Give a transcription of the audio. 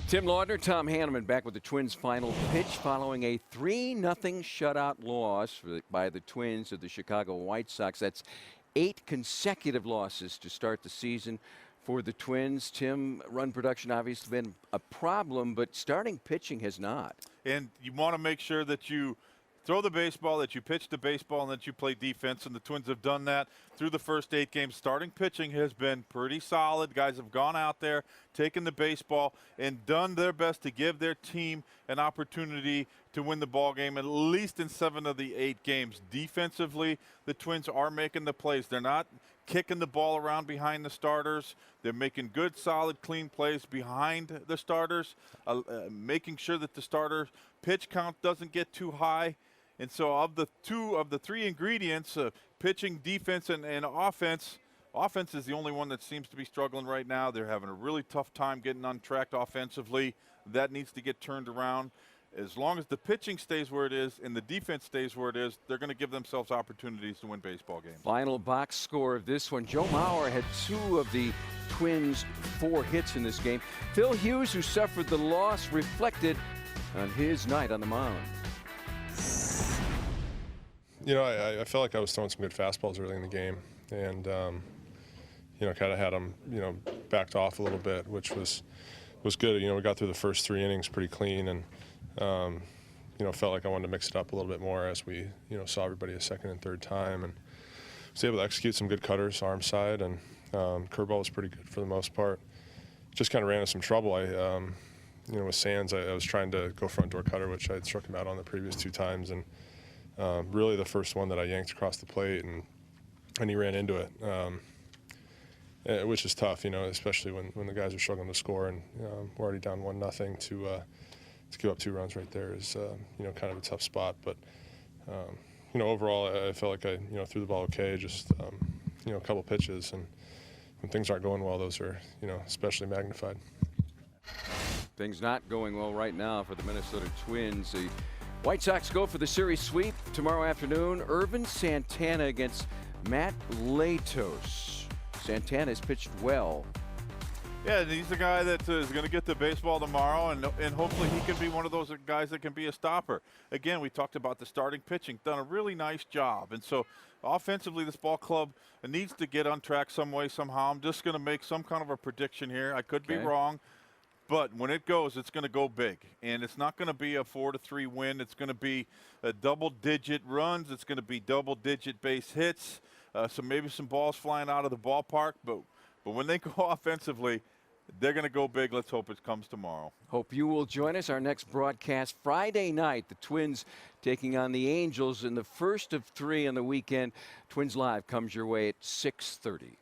Tim Laudner, Tom Hanneman back with the Twins' final pitch following a 3-0 shutout loss by the Twins of the Chicago White Sox. That's 8 consecutive losses to start the season for the Twins. Tim, run production obviously been a problem, but starting pitching has not. And you want to make sure that you throw the baseball, that you pitch the baseball, and that you play defense, and the Twins have done that through the first 8 games. Starting pitching has been pretty solid. Guys have gone out there, taken the baseball, and done their best to give their team an opportunity to win the ball game, at least in 7 of the 8 games. Defensively, the Twins are making the plays. They're not kicking the ball around behind the starters. They're making good, solid, clean plays behind the starters, making sure that the starter pitch count doesn't get too high. And so of the 3 ingredients, pitching, defense, and offense, offense is the only one that seems to be struggling right now. They're having a really tough time getting on track offensively. That needs to get turned around. As long as the pitching stays where it is and the defense stays where it is, they're going to give themselves opportunities to win baseball games. Final box score of this one. Joe Mauer had 2 of the Twins' 4 hits in this game. Phil Hughes, who suffered the loss, reflected on his night on the mound. You know, I felt like I was throwing some good fastballs early in the game, and you know, kind of had them, you know, backed off a little bit, which was good. You know, we got through the first 3 innings pretty clean, and you know, felt like I wanted to mix it up a little bit more as we, you know, saw everybody a second and third time, and was able to execute some good cutters, arm side, and curveball was pretty good for the most part. Just kind of ran into some trouble. You know, with Sands, I was trying to go front door cutter, which I had struck him out on the previous 2 times, and really the first one that I yanked across the plate, and he ran into it, which is tough, you know, especially when the guys are struggling to score, and we're already down 1-0 to give up 2 runs right there is, you know, kind of a tough spot. But, you know, overall, I felt like I, you know, threw the ball okay, just, you know, a couple pitches, and when things aren't going well, those are, you know, especially magnified. Things not going well right now for the Minnesota Twins. The White Sox go for the series sweep tomorrow afternoon. Irvin Santana against Matt Latos. Santana has pitched well. Yeah, and he's the guy that is going to get the baseball tomorrow, and hopefully he can be one of those guys that can be a stopper. Again, we talked about the starting pitching, done a really nice job. And so offensively, this ball club needs to get on track some way, somehow. I'm just going to make some kind of a prediction here. I could be wrong. But when it goes, it's going to go big. And it's not going to be a 4-3 win. It's going to be double-digit runs. It's going to be double-digit base hits. So maybe some balls flying out of the ballpark. But when they go offensively, they're going to go big. Let's hope it comes tomorrow. Hope you will join us. Our next broadcast Friday night. The Twins taking on the Angels in the first of 3 on the weekend. Twins Live comes your way at 6:30.